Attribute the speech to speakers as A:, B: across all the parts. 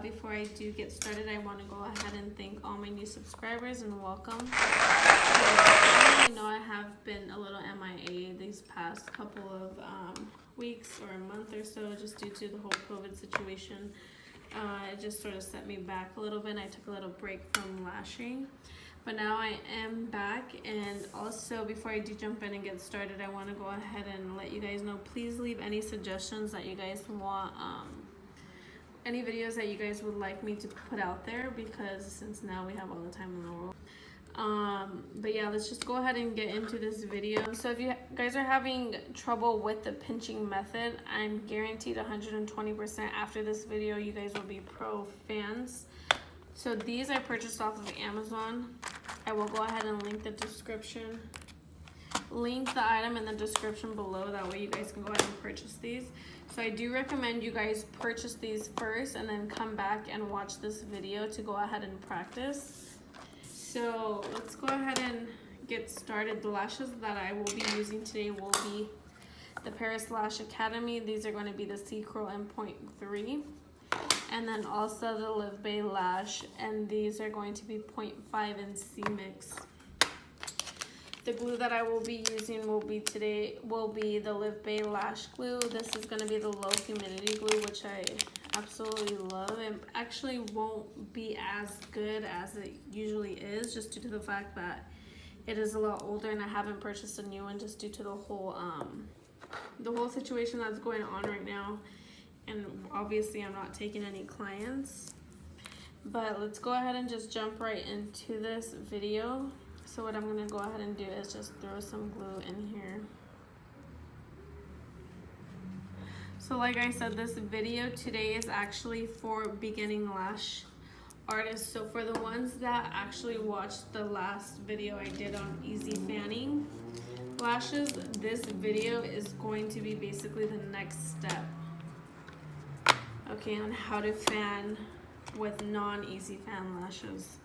A: before I do get started, I want to go ahead and thank all my new subscribers and welcome. So, I know I have been a little MIA these past couple of weeks or a month or so, just due to the whole COVID situation. It just sort of set me back a little bit, and I took a little break from lashing. But now I am back, and also before I do jump in and get started, I want to go ahead and let you guys know, please leave any suggestions that you guys want, any videos that you guys would like me to put out there, because since now we have all the time in the world. But yeah, let's just go ahead and get into this video. So if you guys are having trouble with the pinching method, I'm guaranteed 120% after this video you guys will be pro fans. So these I purchased off of Amazon. I will go ahead and link the item in the description below. That way you guys can go ahead and purchase these. So I do recommend you guys purchase these first and then come back and watch this video to go ahead and practice. So let's go ahead and get started. The lashes that I will be using today will be the Paris Lash Academy. These are going to be the C Curl in 0.3. And then also the LivBay Lash, and these are going to be 0.5 in C Mix. The glue that I will be using will be the LivBay Lash Glue. This is going to be the low humidity glue, which I absolutely love. It actually won't be as good as it usually is, just due to the fact that it is a lot older, and I haven't purchased a new one just due to the whole situation that's going on right now. And obviously I'm not taking any clients, but let's go ahead and just jump right into this video. So what I'm gonna go ahead and do is just throw some glue in here. So like I said, this video today is actually for beginning lash artists. So for the ones that actually watched the last video I did on easy fanning lashes, this video is going to be basically the next step, okay, on how to fan with non-easy fan lashes.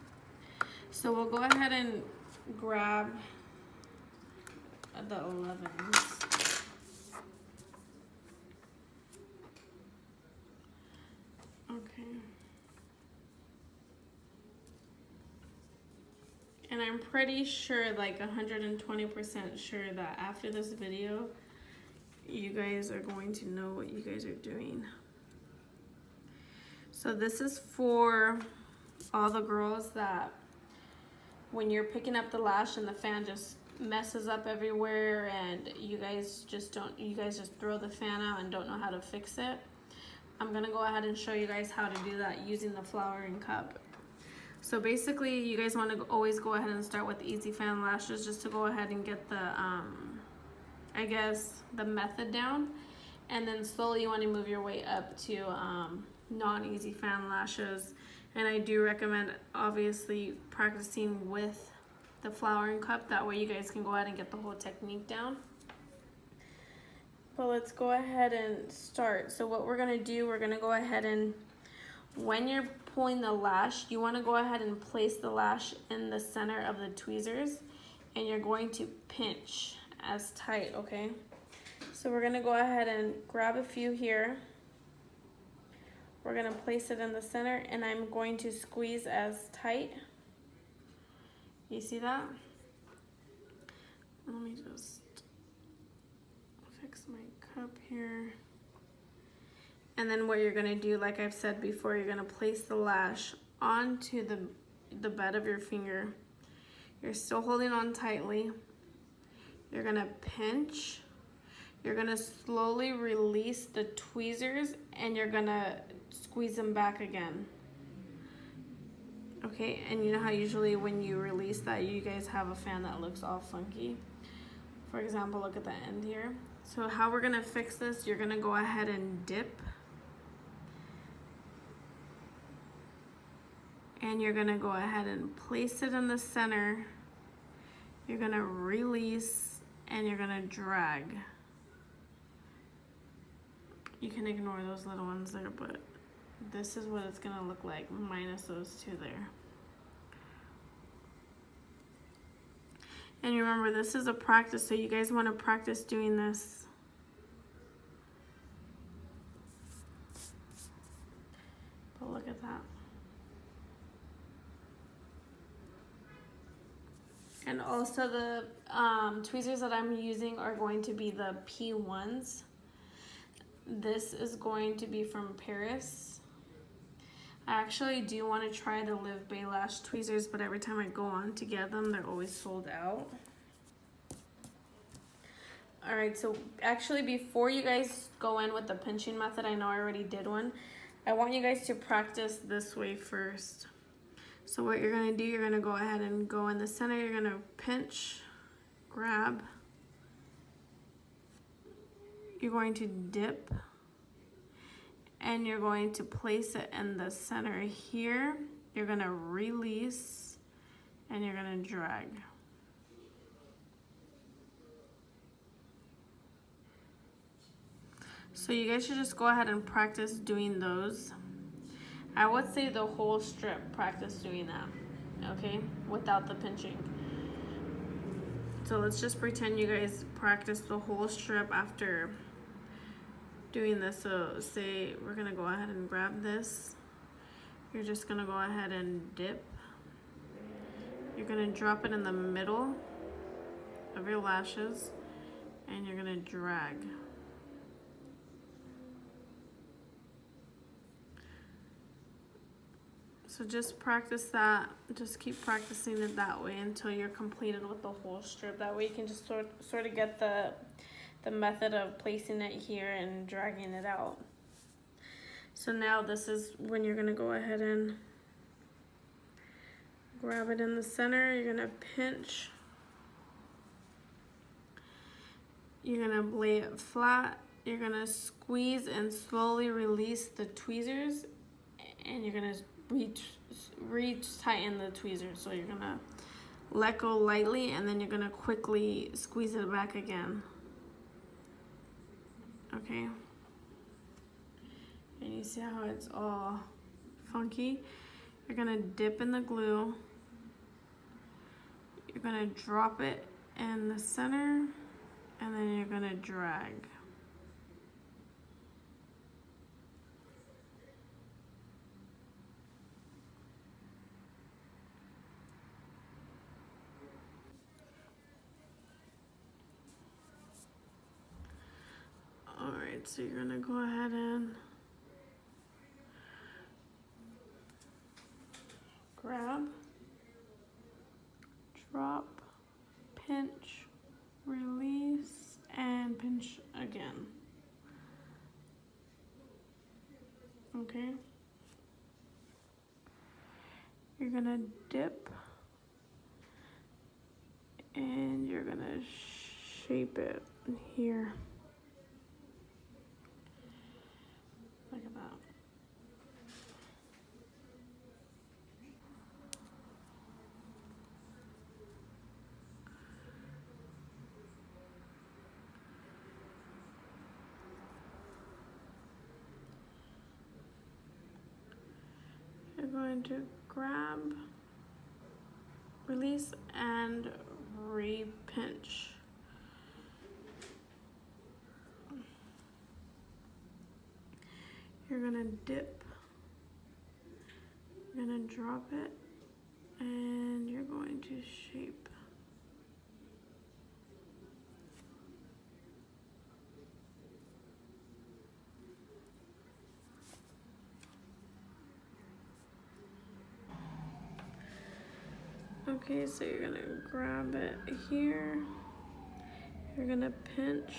A: So we'll go ahead and grab the 11s. Okay. And I'm pretty sure, like 120% sure, that after this video, you guys are going to know what you guys are doing. So this is for all the girls that when you're picking up the lash and the fan just messes up everywhere, and you guys just throw the fan out and don't know how to fix it. I'm gonna go ahead and show you guys how to do that using the flowering cup. So basically you guys want to always go ahead and start with easy fan lashes, just to go ahead and get the I guess the method down, and then slowly you want to move your way up to non-easy fan lashes. And I do recommend obviously practicing with the flowering cup, that way you guys can go ahead and get the whole technique down. But let's go ahead and start. So what we're gonna do, we're gonna go ahead and, when you're pulling the lash, you want to go ahead and place the lash in the center of the tweezers, and you're going to pinch as tight, okay? So we're gonna go ahead and grab a few here. We're gonna place it in the center, and I'm going to squeeze as tight. You see that? Let me just fix my cup here. And then what you're gonna do, like I've said before, you're gonna place the lash onto the bed of your finger. You're still holding on tightly. You're gonna pinch. You're gonna slowly release the tweezers, and you're gonna squeeze them back again. Okay, and you know how usually when you release that, you guys have a fan that looks all funky. For example, look at the end here. So how we're gonna fix this, you're gonna go ahead and dip. And you're gonna go ahead and place it in the center. You're gonna release, and you're gonna drag. You can ignore those little ones there, but this is what it's gonna look like minus those two there. And remember, this is a practice, so you guys want to practice doing this. But look at that. And also the tweezers that I'm using are going to be the P1s. This is going to be from Paris. I actually do want to try the LivBay lash tweezers, but every time I go on to get them, they're always sold out. Alright, so actually before you guys go in with the pinching method, I know I already did one, I want you guys to practice this way first. So what you're going to do, you're going to go ahead and go in the center, you're going to pinch, grab, you're going to dip, and you're going to place it in the center here, you're going to release, and you're going to drag. So you guys should just go ahead and practice doing those. I would say the whole strip, practice doing that, okay, without the pinching. So let's just pretend you guys practice the whole strip after doing this. So say we're gonna go ahead and grab this. You're just gonna go ahead and dip. You're gonna drop it in the middle of your lashes and you're gonna drag. So just practice that, just keep practicing it that way until you're completed with the whole strip. That way you can just sort of get the method of placing it here and dragging it out. So now this is when you're gonna go ahead and grab it in the center, you're gonna pinch, you're gonna lay it flat, you're gonna squeeze and slowly release the tweezers, and you're gonna tighten the tweezers. So you're gonna let go lightly and then you're gonna quickly squeeze it back again. Okay, and you see how it's all funky? You're gonna dip in the glue, you're gonna drop it in the center, and then you're gonna drag. Alright, so you're gonna go ahead and grab, drop, pinch, release, and pinch again. Okay? You're gonna dip, and you're gonna shape it here. Like that. You're going to grab, release, and re-pinch. You're gonna dip, you're gonna drop it, and you're going to shape. Okay, so you're gonna grab it here, you're gonna pinch,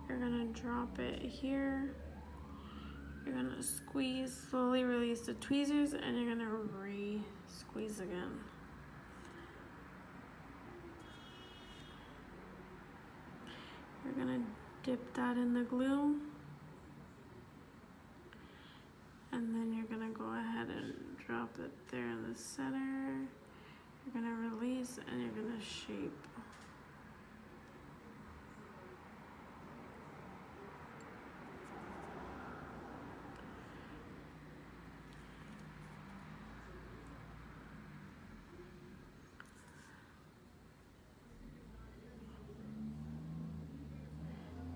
A: you're gonna drop it here, you're gonna squeeze, slowly release the tweezers, and you're gonna re-squeeze again. You're gonna dip that in the glue, and then you're gonna go ahead and drop it there in the center. You're gonna release and you're gonna shape.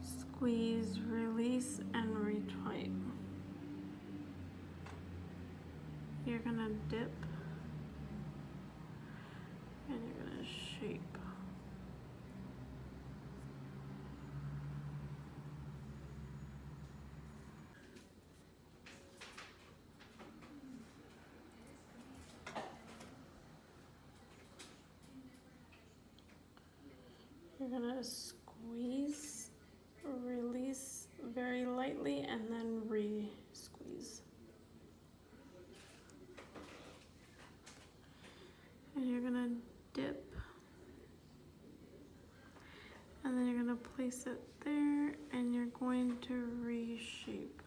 A: Squeeze, release, and retight. You're gonna dip, shape. You're gonna squeeze, release very lightly, and then re-squeeze. And you're gonna dip. And then you're gonna place it there, and you're going to reshape.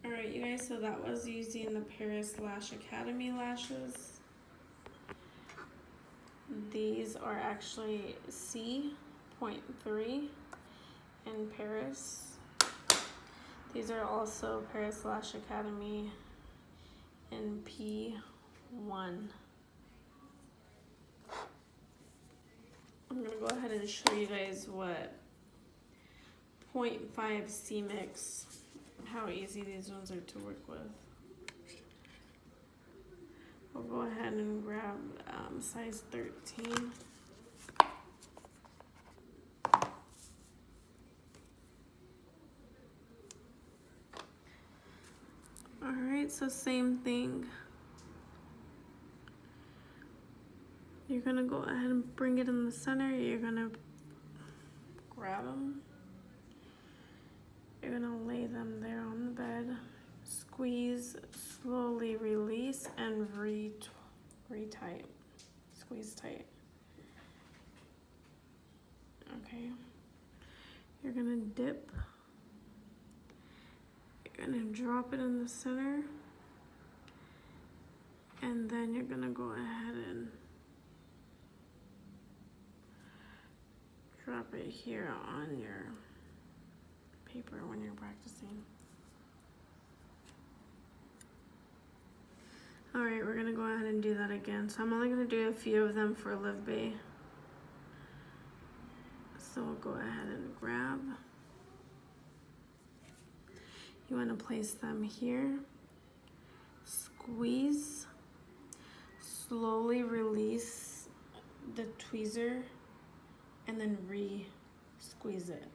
A: Alright, you guys, so that was using the Paris Lash Academy lashes. These are actually C.3 in Paris. These are also Paris Lash Academy in P1. I'm gonna go ahead and show you guys what 0.5 C mix, how easy these ones are to work with. We'll go ahead and grab size 13. Alright, so same thing. You're gonna go ahead and bring it in the center. You're gonna grab them. You're gonna lay them there on the bed. Squeeze, slowly release, and re-tight. Squeeze tight. Okay. You're gonna dip. You're gonna drop it in the center. And then you're gonna go ahead and drop it here on your paper when you're practicing. Alright, we're gonna go ahead and do that again. So I'm only gonna do a few of them for LivBay. So we'll go ahead and grab. You wanna place them here. Squeeze. Slowly release the tweezer and then re-squeeze it.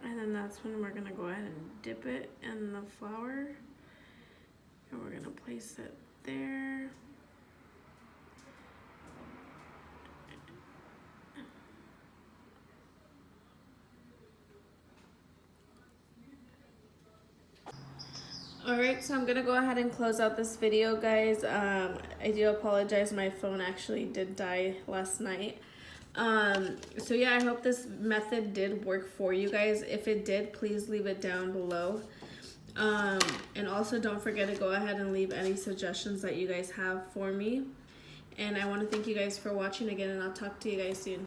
A: And then that's when we're gonna go ahead and dip it in the flour. And we're gonna place it there. Alright, so I'm gonna go ahead and close out this video, guys. I do apologize, my phone actually did die last night. So yeah, I hope this method did work for you guys. If it did, please leave it down below. And also don't forget to go ahead and leave any suggestions that you guys have for me. And I want to thank you guys for watching again, and I'll talk to you guys soon.